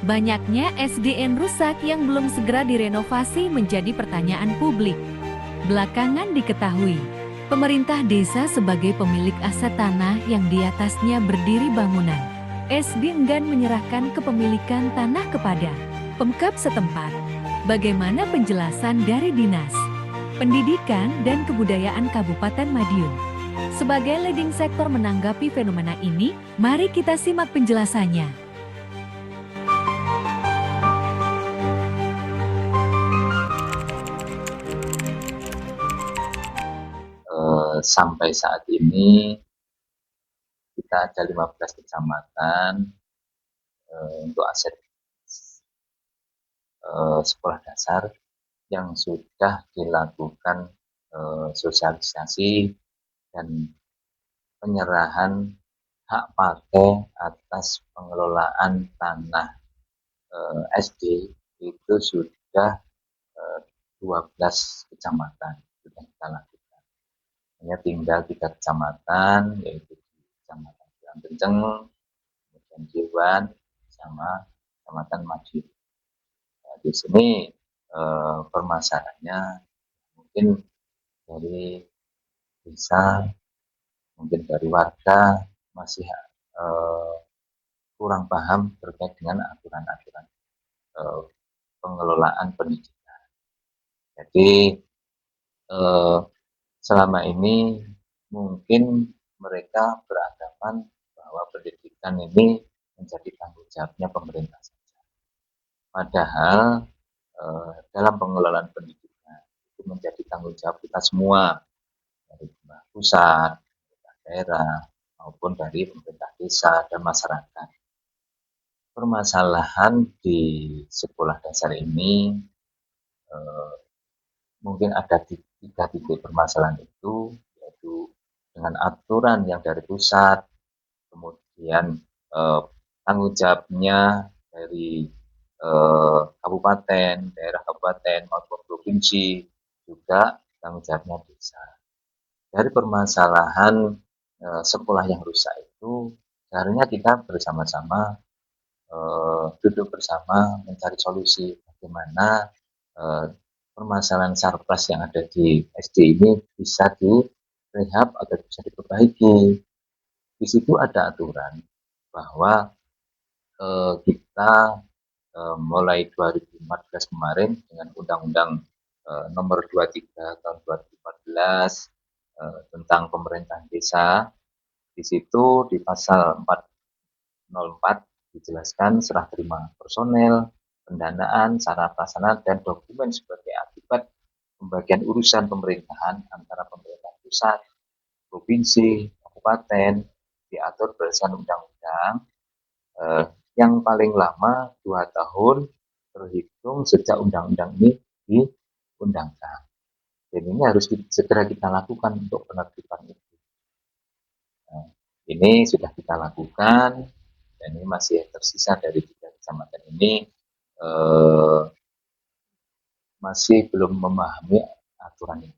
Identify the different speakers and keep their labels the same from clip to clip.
Speaker 1: Banyaknya SDN rusak yang belum segera direnovasi menjadi pertanyaan publik. Belakangan diketahui, pemerintah desa sebagai pemilik aset tanah yang di atasnya berdiri bangunan, SD enggan menyerahkan kepemilikan tanah kepada Pemkab setempat. Bagaimana penjelasan dari Dinas Pendidikan dan Kebudayaan Kabupaten Madiun? Sebagai leading sektor menanggapi fenomena ini, mari kita simak penjelasannya.
Speaker 2: Sampai saat ini kita ada 15 kecamatan untuk aset sekolah dasar yang sudah dilakukan sosialisasi dan penyerahan hak pakai atas pengelolaan tanah SD itu sudah 12 kecamatan sudah kita lakukan. Hanya tinggal 3 kecamatan, yaitu Kecamatan Kenceng, kemudian Jiwan, sama Kecamatan Madiun. Nah, di sini permasalahannya mungkin dari desa, mungkin dari warga masih kurang paham terkait dengan aturan-aturan pengelolaan pendidikan. Jadi selama ini mungkin mereka beranggapan bahwa pendidikan ini menjadi tanggung jawabnya pemerintah saja. Padahal dalam pengelolaan pendidikan itu menjadi tanggung jawab kita semua, dari pemerintah pusat, pemerintah daerah, maupun dari pemerintah desa dan masyarakat. Permasalahan di sekolah dasar ini mungkin ada 3 titik permasalahan itu, yaitu dengan aturan yang dari pusat, kemudian tanggung jawabnya dari kabupaten, daerah kabupaten maupun provinsi, juga tanggung jawabnya desa. Dari permasalahan sekolah yang rusak itu, seharusnya kita bersama-sama duduk bersama mencari solusi bagaimana permasalahan sarpras yang ada di SD ini bisa direhab atau bisa diperbaiki. Di situ ada aturan bahwa kita mulai 2014 kemarin dengan Undang-Undang Nomor 23 tahun 2014 tentang pemerintahan desa. Di situ di pasal 404 dijelaskan serah terima personel, pendanaan, sarana prasarana, dan dokumen sebagai akibat pembagian urusan pemerintahan antara pemerintah pusat, provinsi, kabupaten diatur berdasarkan undang-undang yang paling lama 2 tahun terhitung sejak undang-undang ini diundangkan. Dan ini harus segera kita lakukan untuk penertiban itu. Nah, ini sudah kita lakukan, dan ini masih tersisa dari 3 kecamatan ini masih belum memahami aturan ini.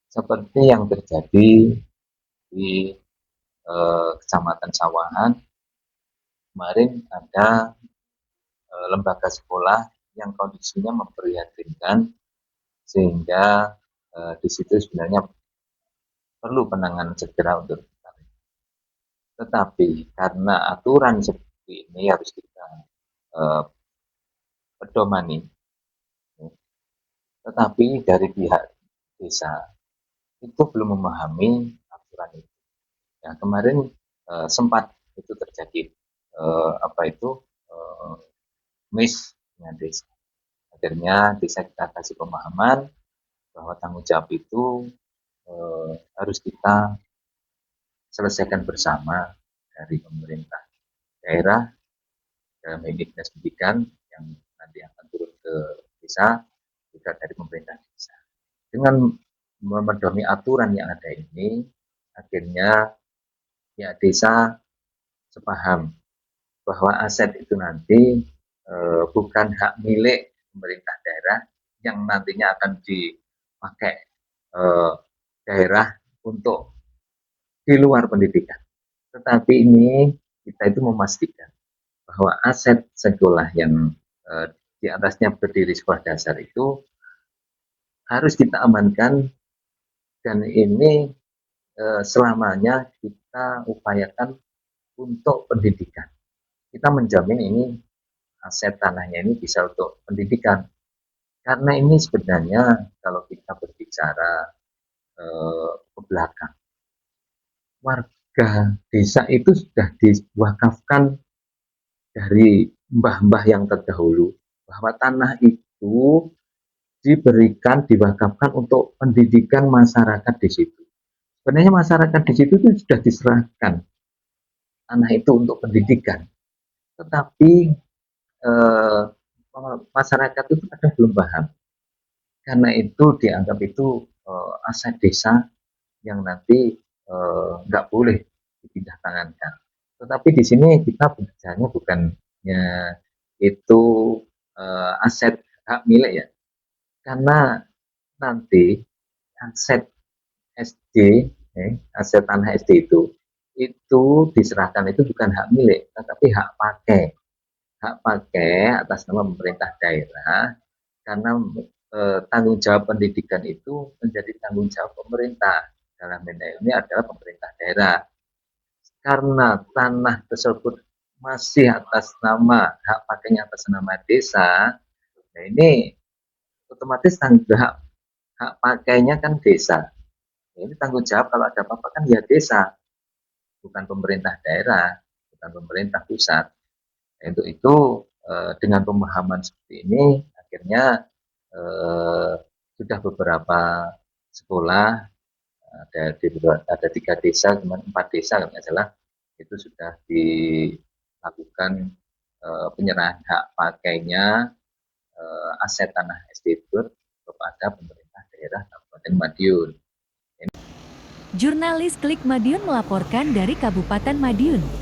Speaker 2: Seperti yang terjadi di Kecamatan Sawahan, kemarin ada lembaga sekolah yang kondisinya memprihatinkan, sehingga di situ sebenarnya perlu penanganan segera untuk kita. Tetapi karena aturan seperti ini harus kita pedomani, tetapi dari pihak desa itu belum memahami aturan itu. Ya, kemarin sempat itu terjadi miss dengan desa. Akhirnya desa kita kasih pemahaman bahwa tanggung jawab itu harus kita selesaikan bersama dari pemerintah daerah, dalam ini dinas pendidikan yang nanti akan turun ke desa, juga dari pemerintah desa. Dengan memedomi aturan yang ada ini, akhirnya pihak desa sepaham bahwa aset itu nanti bukan hak milik pemerintah daerah yang nantinya akan dipakai daerah untuk di luar pendidikan. Tetapi ini kita itu memastikan bahwa bahwa aset sekolah yang di atasnya berdiri sekolah dasar itu harus kita amankan, dan ini selamanya kita upayakan untuk pendidikan. Kita menjamin ini aset tanahnya ini bisa untuk pendidikan. Karena ini sebenarnya kalau kita berbicara ke belakang, warga desa itu sudah diwakafkan dari mbah-mbah yang terdahulu bahwa tanah itu diberikan, diwakafkan untuk pendidikan masyarakat di situ. Sebenarnya masyarakat di situ itu sudah diserahkan tanah itu untuk pendidikan, tetapi eh, masyarakat itu kadang belum paham. Karena itu dianggap itu aset desa yang nanti nggak boleh dipindah tangankan. Tetapi di sini kita bicaranya bukannya itu aset hak milik ya, karena nanti aset SD, aset tanah SD itu diserahkan itu bukan hak milik, tetapi hak pakai. Hak pakai atas nama pemerintah daerah, karena tanggung jawab pendidikan itu menjadi tanggung jawab pemerintah. Dalam ini adalah pemerintah daerah. Karena tanah tersebut masih atas nama, hak pakainya atas nama desa, nah ini otomatis hak pakainya kan desa. Ini tanggung jawab kalau ada apa-apa kan ya desa, bukan pemerintah daerah, bukan pemerintah pusat. Untuk itu dengan pemahaman seperti ini akhirnya sudah beberapa sekolah, ada 3 desa, 4 desa kalau nggak salah, itu sudah dilakukan penyerahan hak pakainya aset tanah SD itu kepada pemerintah daerah Kabupaten Madiun.
Speaker 1: Jurnalis Klik Madiun melaporkan dari Kabupaten Madiun.